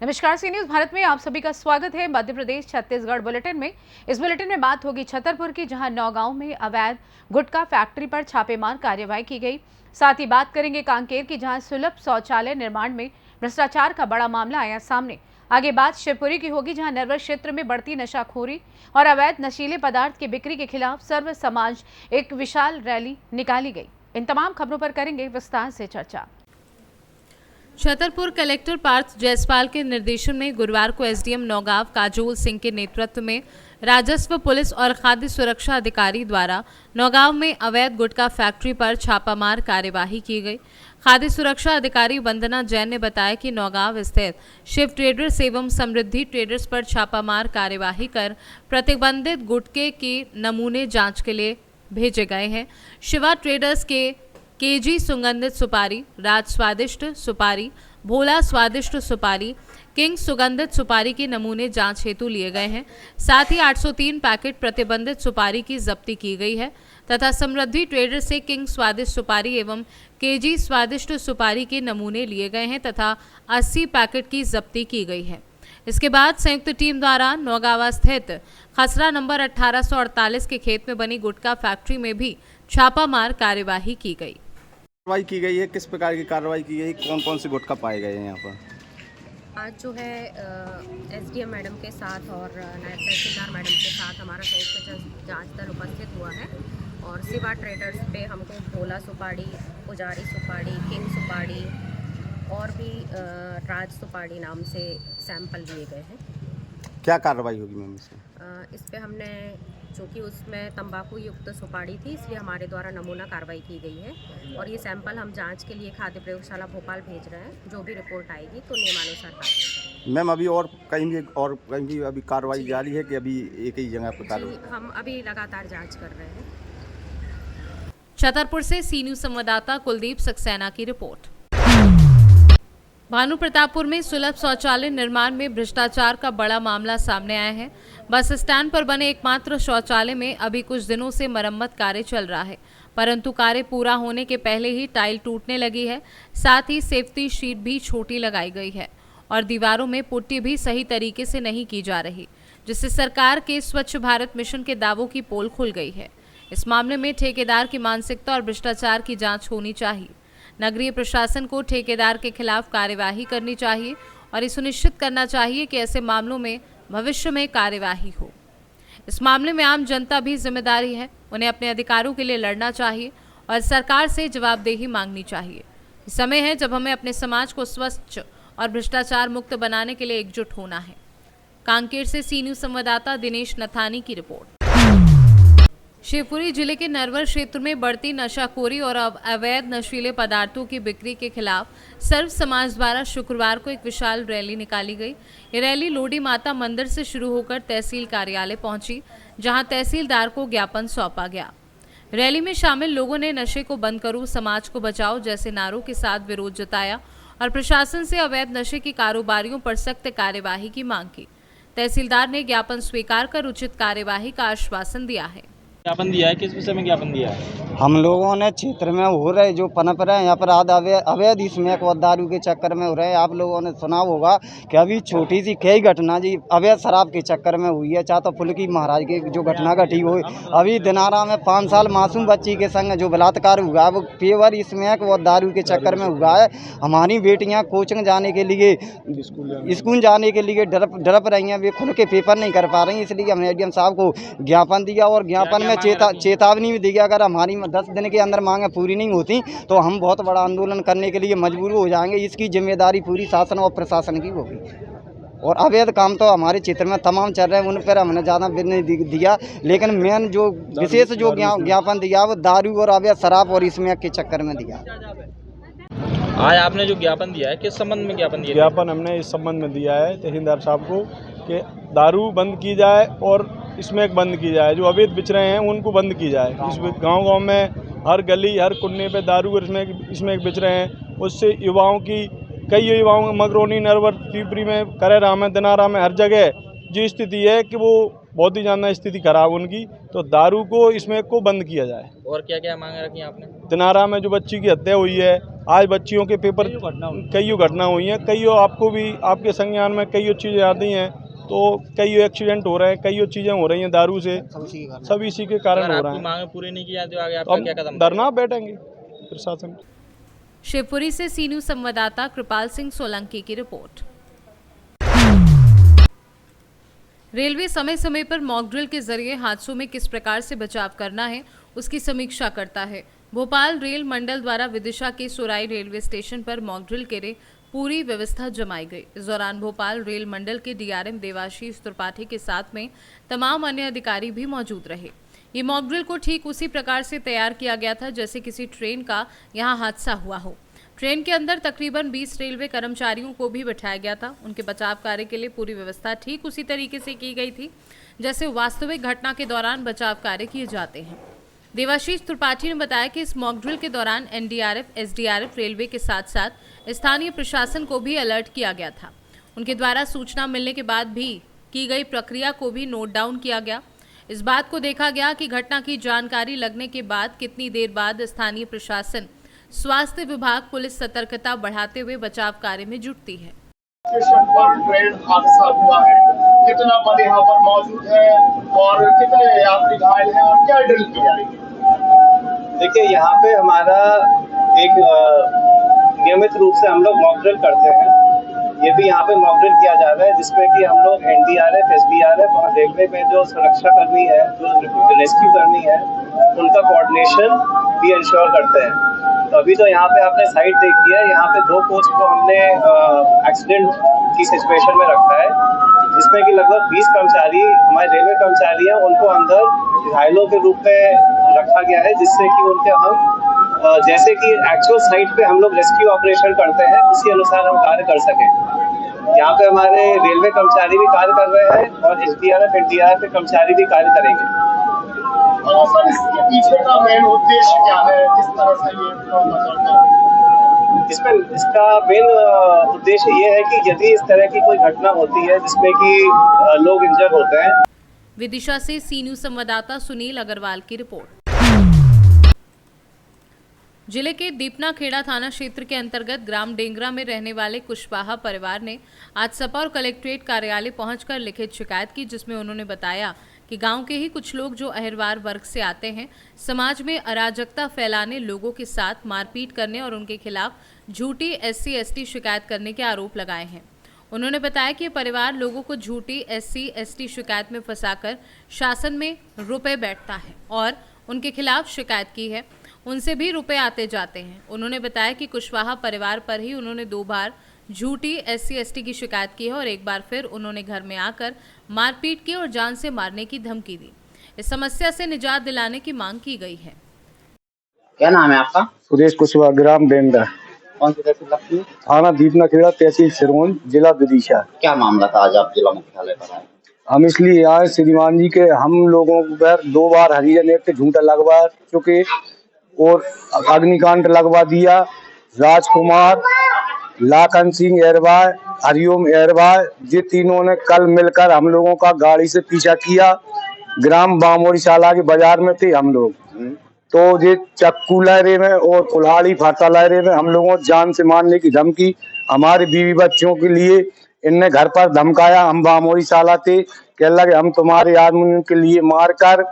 नमस्कार, सी न्यूज भारत में आप सभी का स्वागत है। मध्य प्रदेश छत्तीसगढ़ बुलेटिन में इस बुलेटिन में बात होगी छतरपुर की, जहां नौगांव में अवैध गुटखा फैक्ट्री पर छापेमार कार्रवाई की गई। साथ ही बात करेंगे कांकेर की, जहां सुलभ शौचालय निर्माण में भ्रष्टाचार का बड़ा मामला आया सामने। आगे बात शिवपुरी की होगी, जहां नरवर क्षेत्र में बढ़ती नशाखोरी और अवैध नशीले पदार्थ की बिक्री के खिलाफ सर्व समाज एक विशाल रैली निकाली गई। इन तमाम खबरों पर करेंगे विस्तार से चर्चा। छतरपुर कलेक्टर पार्थ जायसवाल के निर्देशन में गुरुवार को एसडीएम नौगांव काजोल सिंह के नेतृत्व में राजस्व, पुलिस और खाद्य सुरक्षा अधिकारी द्वारा नौगांव में अवैध गुटखा फैक्ट्री पर छापामार कार्यवाही की गई। खाद्य सुरक्षा अधिकारी वंदना जैन ने बताया कि नौगांव स्थित शिव ट्रेडर्स एवं समृद्धि ट्रेडर्स पर छापामार कार्यवाही कर प्रतिबंधित गुटखे के नमूने जांच के लिए भेजे गए हैं। शिवा ट्रेडर्स के केजी सुगंधित सुपारी, राज स्वादिष्ट सुपारी, भोला स्वादिष्ट सुपारी, किंग सुगंधित सुपारी के नमूने जांच हेतु लिए गए हैं। साथ ही 803 पैकेट प्रतिबंधित सुपारी की जब्ती की गई है तथा समृद्धि ट्रेडर से किंग स्वादिष्ट सुपारी एवं केजी स्वादिष्ट सुपारी के नमूने लिए गए हैं तथा 80 पैकेट की जब्ती की गई है। इसके बाद संयुक्त टीम द्वारा नौगांव स्थित खसरा नंबर 1848 के खेत में बनी गुटखा फैक्ट्री में भी छापामार कार्यवाही की गई। कार्रवाई की गई है, किस प्रकार की कार्रवाई की गई, कौन कौन से गुटखा पाए गए हैं यहाँ पर? आज जो है एसडीएम मैडम के साथ और नायब तहसीलदार मैडम के साथ हमारा संयुक्त जांच दल उपस्थित हुआ है और शिवा ट्रेडर्स पे हमको भोला सुपारी, पुजारी सुपारी, किंग सुपारी और भी राज सुपारी नाम से सैंपल लिए गए हैं। क्या कार्रवाई होगी मैम इसमें? इस पे हमने, चूँकि उसमें तंबाकू युक्त सुपारी थी, इसलिए हमारे द्वारा नमूना कार्रवाई की गई है और ये सैंपल हम जांच के लिए खाद्य प्रयोगशाला भोपाल भेज रहे हैं। जो भी रिपोर्ट आएगी तो नियमानुसार कार्रवाई। मैम अभी और कहीं भी अभी कार्रवाई जारी है कि अभी एक ही जगह पर कार्रवाई? हम अभी लगातार जांच कर रहे हैं। छतरपुर से सी न्यूज संवाददाता कुलदीप सक्सेना की रिपोर्ट। भानु प्रतापपुर में सुलभ शौचालय निर्माण में भ्रष्टाचार का बड़ा मामला सामने आया है। बस स्टैंड पर बने एकमात्र शौचालय में अभी कुछ दिनों से मरम्मत कार्य चल रहा है, परंतु कार्य पूरा होने के पहले ही टाइल टूटने लगी है। साथ ही सेफ्टी शीट भी छोटी लगाई गई है और दीवारों में पुट्टी भी सही तरीके से नहीं की जा रही, जिससे सरकार के स्वच्छ भारत मिशन के दावों की पोल खुल गई है। इस मामले में ठेकेदार की मानसिकता और भ्रष्टाचार की जाँच होनी चाहिए। नगरीय प्रशासन को ठेकेदार के खिलाफ कार्यवाही करनी चाहिए और ये सुनिश्चित करना चाहिए कि ऐसे मामलों में भविष्य में कार्यवाही हो। इस मामले में आम जनता भी जिम्मेदारी है, उन्हें अपने अधिकारों के लिए लड़ना चाहिए और सरकार से जवाबदेही मांगनी चाहिए। समय है जब हमें अपने समाज को स्वच्छ और भ्रष्टाचार मुक्त बनाने के लिए एकजुट होना है। कांकेर से सी न्यूज संवाददाता दिनेश नथानी की रिपोर्ट। शिवपुरी जिले के नरवर क्षेत्र में बढ़ती नशाखोरी और अवैध नशीले पदार्थों की बिक्री के खिलाफ सर्व समाज द्वारा शुक्रवार को एक विशाल रैली निकाली गई। ये रैली लोडी माता मंदिर से शुरू होकर तहसील कार्यालय पहुंची, जहां तहसीलदार को ज्ञापन सौंपा गया। रैली में शामिल लोगों ने नशे को बंद करो, समाज को बचाओ जैसे नारों के साथ विरोध जताया और प्रशासन से अवैध नशे के कारोबारियों पर सख्त कार्यवाही की मांग की। तहसीलदार ने ज्ञापन स्वीकार कर उचित कार्यवाही का आश्वासन दिया है। ज्ञापन दिया है, किस विषय में ज्ञापन दिया है? हम लोगों ने क्षेत्र में हो रहे जो पनप रहे हैं यहाँ पर अवैध स्मैक व दारू के चक्कर में हो रहे हैं। आप लोगों ने सुना होगा कि अभी छोटी सी कई घटना जी अवैध शराब के चक्कर में हुई है। चाहे तो फुल्की महाराज की जो घटना घटी हुई, अभी दिनारा में 5 साल मासूम बच्ची के संग जो बलात्कार हुआ है वो पेवर स्मैक व दारू के चक्कर में हुआ है। हमारी बेटियाँ कोचिंग जाने के लिए, स्कूल जाने के लिए डरप रही हैं, वे खुल के पेपर नहीं कर पा रही। इसलिए हमने एडीएम साहब को ज्ञापन दिया और ज्ञापन में चेतावनी भी दी कि अगर हमारी 10 दिन के अंदर मांगें पूरी नहीं होती तो हम बहुत बड़ा आंदोलन करने के लिए मजबूर हो जाएंगे। इसकी जिम्मेदारी पूरी शासन और प्रशासन की होगी और अवैध काम तो हमारे क्षेत्र में तमाम चल रहे हैं, उन पर हमने ज़्यादा नहीं दिया। लेकिन मेन जो विशेष जो ज्ञापन दिया वो दारू और अवैध शराब और स्मैक के चक्कर में दिया। आज आपने जो ज्ञापन दिया है, किस संबंध में ज्ञापन दिया? ज्ञापन हमने इस संबंध में दिया है तहसीलदार साहब को कि दारू बंद की जाए और स्मैक बंद की जाए, जो अवैध बिच रहे हैं उनको बंद की जाए। इस गांव में हर गली हर कुन्ने पे दारू और स्मैक बिच रहे हैं। उससे युवाओं की, कई युवाओं मगरौनी, नरवर, शिवपुरी में, करेरा में, दिनारा में, हर जगह जो स्थिति है कि वो बहुत ही ज़्यादा स्थिति खराब उनकी, तो दारू को, स्मैक को बंद किया जाए। और क्या क्या मांग रखी आपने? दिनारा में जो बच्ची की हत्या हुई है, आज बच्चियों के पेपर कई घटना हुई हैं, कई आपको भी आपके संज्ञान में कई चीज़ें आती हैं, तो कई एक्सीडेंट हो रहे हैं, कई चीज़ें हो रही हैं दारू से, सब इसी के कारण हो रहा है। मांगे पूरी नहीं की जाती, आगे आपका क्या कदम? धरना बैठेंगे प्रशासन। शिवपुरी से सी न्यूज़ संवाददाता कृपाल सिंह सोलंकी की रिपोर्ट। रेलवे समय समय पर मॉक ड्रिल के जरिए हादसों में किस प्रकार से बचाव करना है उसकी समीक्षा करता है। भोपाल रेल मंडल द्वारा विदिशा के सोराई रेलवे स्टेशन पर मॉक ड्रिल के लिए पूरी व्यवस्था जमाई गई। इस दौरान भोपाल रेल मंडल के डीआरएम देवाशीष त्रिपाठी के साथ में तमाम अन्य अधिकारी भी मौजूद रहे। ये मॉक ड्रिल को ठीक उसी प्रकार से तैयार किया गया था जैसे किसी ट्रेन का यहाँ हादसा हुआ हो। ट्रेन के अंदर तकरीबन 20 रेलवे कर्मचारियों को भी बैठाया गया था। उनके बचाव कार्य के लिए पूरी व्यवस्था ठीक उसी तरीके से की गई थी जैसे वास्तविक घटना के दौरान बचाव कार्य किए जाते हैं। देवाशीष त्रिपाठी ने बताया कि इस मॉक ड्रिल के दौरान एनडीआरएफ, एसडीआरएफ, रेलवे के साथ साथ स्थानीय प्रशासन को भी अलर्ट किया गया था। उनके द्वारा सूचना मिलने के बाद भी की गई प्रक्रिया को भी नोट डाउन किया गया। इस बात को देखा गया कि घटना की जानकारी लगने के बाद कितनी देर बाद स्थानीय प्रशासन, स्वास्थ्य विभाग, पुलिस सतर्कता बढ़ाते हुए बचाव कार्य में जुटती है। स्टेशन पर ट्रेन हादसा हुआ है, कितना बल यहाँ पर मौजूद है और कितने यात्री घायल हैं और क्या ड्रिल की जाएगी? देखिए, यहाँ पे हमारा एक नियमित रूप से हम लोग मॉक ड्रिल करते हैं। ये भी यहाँ पे मॉक ड्रिल किया जा रहा है जिसमें कि हम लोग एनडीआरएफ, एसडीआरएफ और रेलवे में जो सुरक्षा कर्मी है, जो रेस्क्यू कर्मी है, उनका कोऑर्डिनेशन भी इंश्योर करते हैं। तो अभी तो यहाँ पे आपने साइट देखी है, यहाँ पे 2 कोच को हमने एक्सीडेंट की सिचुएशन में रखा है जिसमें कि लगभग 20 कर्मचारी हमारे रेलवे कर्मचारी हैं, उनको अंदर घायलों के रूप में रखा गया है जिससे कि उनके हम जैसे कि एक्चुअल साइट पे हम लोग रेस्क्यू ऑपरेशन करते हैं उसी अनुसार हम कार्य कर सकें। यहाँ पे हमारे रेलवे कर्मचारी भी कार्य कर रहे हैं और एसडीआरएफ, एनडीआरएफ के कर्मचारी भी कार्य करेंगे। और सर, इसके पीछे का मेन उद्देश्य क्या है, किस तरह से ये बचाव है? इसका मेन उद्देश्य ये है कि यदि इस तरह की कोई घटना होती है जिसमें कि लोग इंजर होते हैं। विदिशा से सी न्यूज़ संवाददाता सुनील अग्रवाल की रिपोर्ट। जिले के दीपना खेड़ा थाना क्षेत्र के अंतर्गत ग्राम डेंगरा में रहने वाले कुशवाहा परिवार ने आज सपा और कलेक्ट्रेट कार्यालय पहुंचकर लिखित शिकायत की, जिसमें उन्होंने बताया कि गांव के ही कुछ लोग जो अहिरवार वर्ग से आते हैं, समाज में अराजकता फैलाने, लोगों के साथ मारपीट करने और उनके खिलाफ झूठी SC/ST शिकायत करने के आरोप लगाए हैं। उन्होंने बताया कि परिवार लोगों को झूठी SC/ST शिकायत में फंसाकर शासन में रुपए बैठता है और उनके खिलाफ शिकायत की है, उनसे भी रुपए आते जाते हैं। उन्होंने बताया कि कुशवाहा परिवार पर ही उन्होंने 2 बार झूठी SC/ST की शिकायत की है और एक बार फिर उन्होंने घर में आकर मारपीट की और जान से मारने की धमकी दी। इस समस्या से निजात दिलाने की मांग की गई है। क्या नाम है आपका? सुरेश कुशवाहा, ग्राम डेंगरा, कौन सी तहसील लगती है? थाना दीपना खेड़ा, तहसील सिरमौर, जिला विदिशा। क्या मामला था आज आप जिला मुख्यालय पर आए? हम इसलिए आए श्रीमान जी के हम लोगों पर 2 बार हरिजन एक्ट झूठा लगवा चुके और अग्निकांड लगवा दिया। राजकुमार, लाखन सिंह अहिरवार, हरिओम अहिरवार, ये तीनों ने कल मिलकर हम लोगों का गाड़ी से पीछा किया। ग्राम बामोरी शाला के बाजार में थे हम लोग, तो ये चक्कू लहरे में और कुल्हाड़ी फरसा लहरे में हम लोगों जान से मारने की धमकी, हमारे बीवी बच्चों के लिए इनने घर पर धमकाया। हम बामोरी शाला थे, कह लगे हम तुम्हारे आदमी के लिए मारकर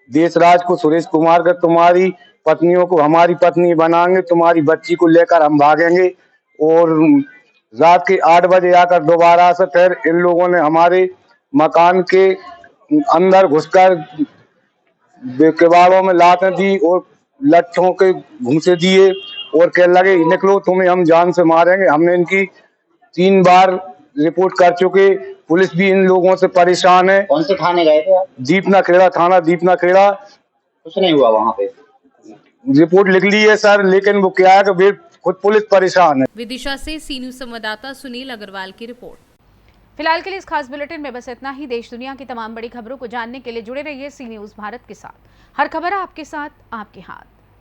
देशराज को, सुरेश कुमार को, तुम्हारी पत्नियों को हमारी पत्नी बनाएंगे, तुम्हारी बच्ची को लेकर हम भागेंगे। और रात के 8 बजे आकर दोबारा से फिर इन लोगों ने हमारे मकान के अंदर घुसकर किवाड़ों में लातें दी और लट्ठों के घूंसे दिए और कह लगे निकलो, तुम्हें हम जान से मारेंगे। हमने इनकी 3 बार रिपोर्ट कर चुके, पुलिस भी इन लोगों से परेशान है। कौन से थाने गए थे आप? दीपना खेड़ा थाना, दीपना खेड़ा। कुछ नहीं हुआ वहाँ पे? रिपोर्ट लिख ली है सर, लेकिन वो क्या है कि खुद पुलिस परेशान है। विदिशा से सी न्यूज़ संवाददाता सुनील अग्रवाल की रिपोर्ट। फिलहाल के लिए इस खास बुलेटिन में बस इतना ही। देश दुनिया की तमाम बड़ी खबरों को जानने के लिए जुड़े रहिए सी न्यूज़ भारत के साथ। हर खबर आपके साथ, आपके हाथ।